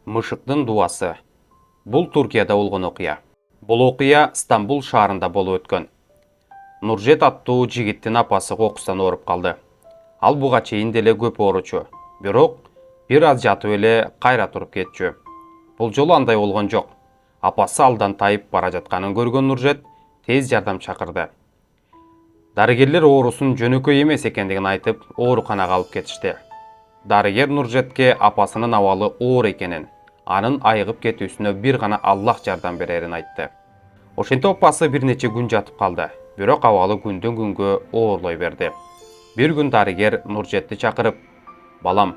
Мышықтың дуасы. Бұл Түркияда болған оқия. Бұл оқия Стамбул шаарында болып өткен. Нуржет аттуу жигиттин апасы окустан ооруп калды. Ал буга чейин деле көп ооручу. Бирок бир аз жатып эле кайра туруп кетчү. Бул жолу андай болгон жок. Апасы алдан тайып бара жатканын көргөн Нуржет тез жардам чакырды. Дарыгерлер оорусун жөнөкөй эмес экендигин айтып, ооруканага алып кетишти. Дарыгер Нуржетке апасынын абалы оор экенин, анын айыгып кетүүсүнө бир гана Аллах жардам берерин айтты. Ошентип апасы бир нече күн жатып калды, бирок абалы күндөн күнгө оорлой берди. Бир күн дарыгер Нуржетти чакырып: "Балам,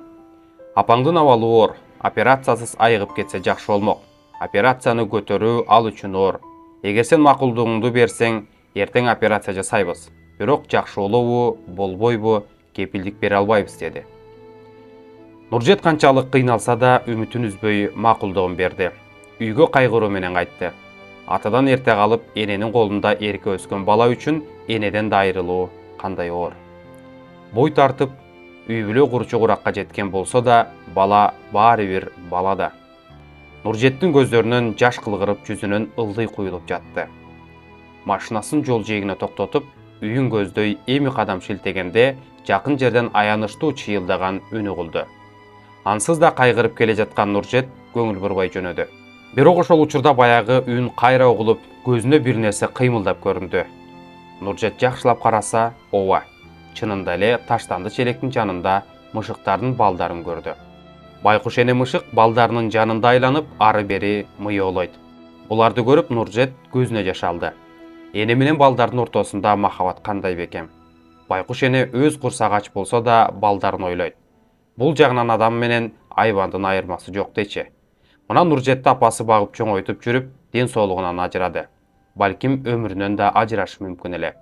апаңдын абалы оор, операциясыз айыгып кетсе жакшы болмок. Операцияны көтөрүү ал үчүн оор. Эгер сен макулдугуңду берсең, эртең операция жасайбыз. Бирок жакшы болобу, болбойбу, кепилдик бере албайбыз" деди. Нуржет канчалык кыйналса да үмүтүн үзбөй макулдугун берди. Үйгө кайгыруу менен кайтты. Атадан эрте калып, эненин колунда эрке өскөн бала үчүн энеден да айрылуу кандай оор. Бой тартып, үй бүлө курчу куракка жеткен болсо да, бала баары бир бала да. Нуржеттин көздөрүнөн жаш кылгырып, жүзүнөн ылдый куюлуп жатты. Машинасын жол жээгине токтотуп, үйүн көздөй эми кадам шилтегенде, жакын жерден аянычтуу чыйылдаган үн угулду. Ансыз да кайгырып келе жаткан Нуржет көңүл бурбай жөнөдү. Бирок ошол учурда баягы үн кайра угулуп, көзүнө бир нерсе кыймылдап көрүндү. Нуржет жакшылап караса, ооба, чынында эле таштанды челектин жанында мышыктардын балдарын көрдү. Байкуш эне мышык балдарынын жанында айланып, ары бери мыйоолойт. Буларды көрүп Нуржет көзүнө жаш алды. Эне менен балдардын ортосунда махабат кандай бекем. Байкуш эне өз курсагач болсо да балдарын ойлойт. Бул жагынан адам менен айбандын айырмасы жок дечи. Мына Нуржетти апасы багып чоңойтуп жүрүп, ден соолугунан ажырады. Балким өмүрүнөн да ажырашы мүмкүн эле.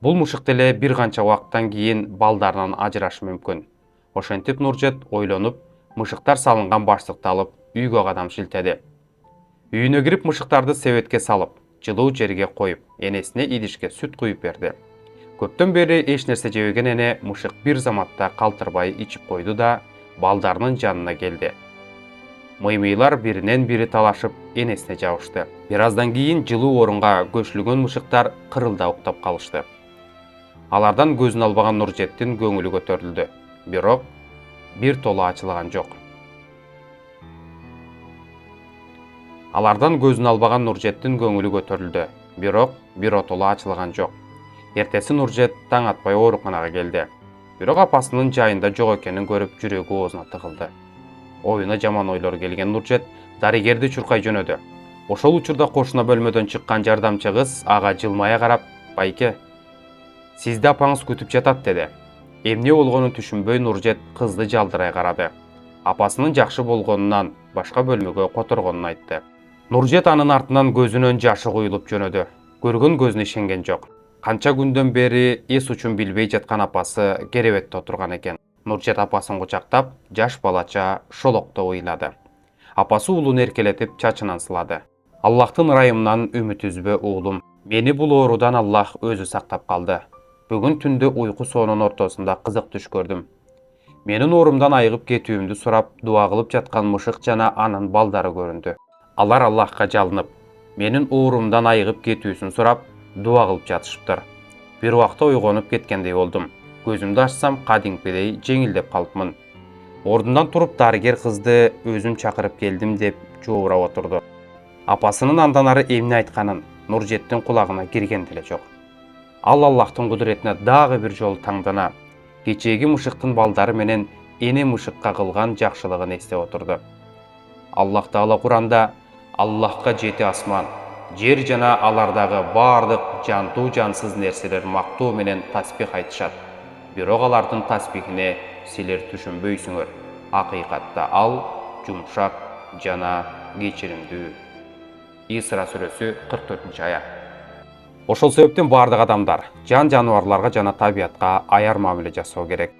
Бул мышык деле бир канча убакыттан кийин балдарынан ажырашы мүмкүн. Ошентип Нуржет ойлонуп, мышыктар салынган баштыкты алып, үйгө кадам шилтеди. Үйүнө кирип мышыктарды себетке салып, жылуу жерге коюп, энесине идишке сүт куюп берди. Көптөн бери эч нерсе жебеген эне мышык бир заматта калтырбай ичип койду да, балдарынын жанына келди. Мыймыйлар биринен бири талашып, энесине жабышты. Бир аздан кийин жылуу орунга көчүлгөн мышыктар кырылда уктап калышты. Алардан көзүн албаган Нуржеттин көңүлү көтөрүлдү. Бирок бир толо ачылган жок. Алардан көзүн албаган Нуржеттин көңүлү көтөрүлдү. Бирок биротоло ачылган жок. Эртеси Нуржет таң атпай ооруканага келди. Бирок апасынын жайында жок экенин көрүп, жүрөгү оозуна тыгылды. Оюна жаман ойлор келген Нуржет дарыгерди чуркай жөнөдү. Ошол учурда кошуна бөлмөдөн чыккан жардамчы кыз ага жылмая карап: "Байке, сизди апаңыз күтүп жатат" деди. Эмне болгонун түшүнбөй Нуржет кызды жалдырай карады. Апасынын жакшы болгонунан, башка бөлмөгө которгонун айтты. Нуржет анын артынан көзүнөн жашы куюлуп жөнөдү. Көргөн көзүнө ишенген жок. Канча күндөн бери эс учун билбей жаткан апасы керебетте отурган экен. Нуржет апасын кучактап, жаш балача шолокто ыйлады. Апасы уулун эркелетип чачынан сылады. "Аллахтын ырайымынан үмүт үзбө, уулум. Мени бул оорудан Аллах өзү сактап калды. Бүгүн түндө уйку соонун ортосунда кызык түш көрдүм. Менин оорумдан айыгып кетүүмдү сурап, дуа кылып жаткан мышык жана анын балдары көрүндү. Алар Аллахка жалынып, менин оорумдан айыгып кетүүсүн сурап, дуа кылып жатышыптыр. Бир убакта ойгонуп кеткендей болдум. Көзүмдү ачсам, кадимкидей жеңилдеп калыпмын. Ордундан туруп дарыгер кызды өзүм чакырып келдим" деп жообурап отурду. Апасынын андан ары эмне айтканын Нуржеттин кулагына кирген деле жок. Ал Аллахтын кудуретине дагы бир жолу таңдана, кечээги мышыктын балдары менен эне мышыкка кылган жакшылыгын эстеп отурду. Аллах Таала Куранда: "Аллахка жети асман, жер жана алардагы бардык жантуу жансыз нерселер мактоо менен таспих айтышат. Бирок алардын таспихине силер түшүнбөйсүңөр. Акыйкатта ал жумшак жана кечиримдүү." Исра сүрөсү 44-аят. Ошол себептен бардык адамдар жан жаныбарларга жана табиятка аяр мамиле жасоо керек.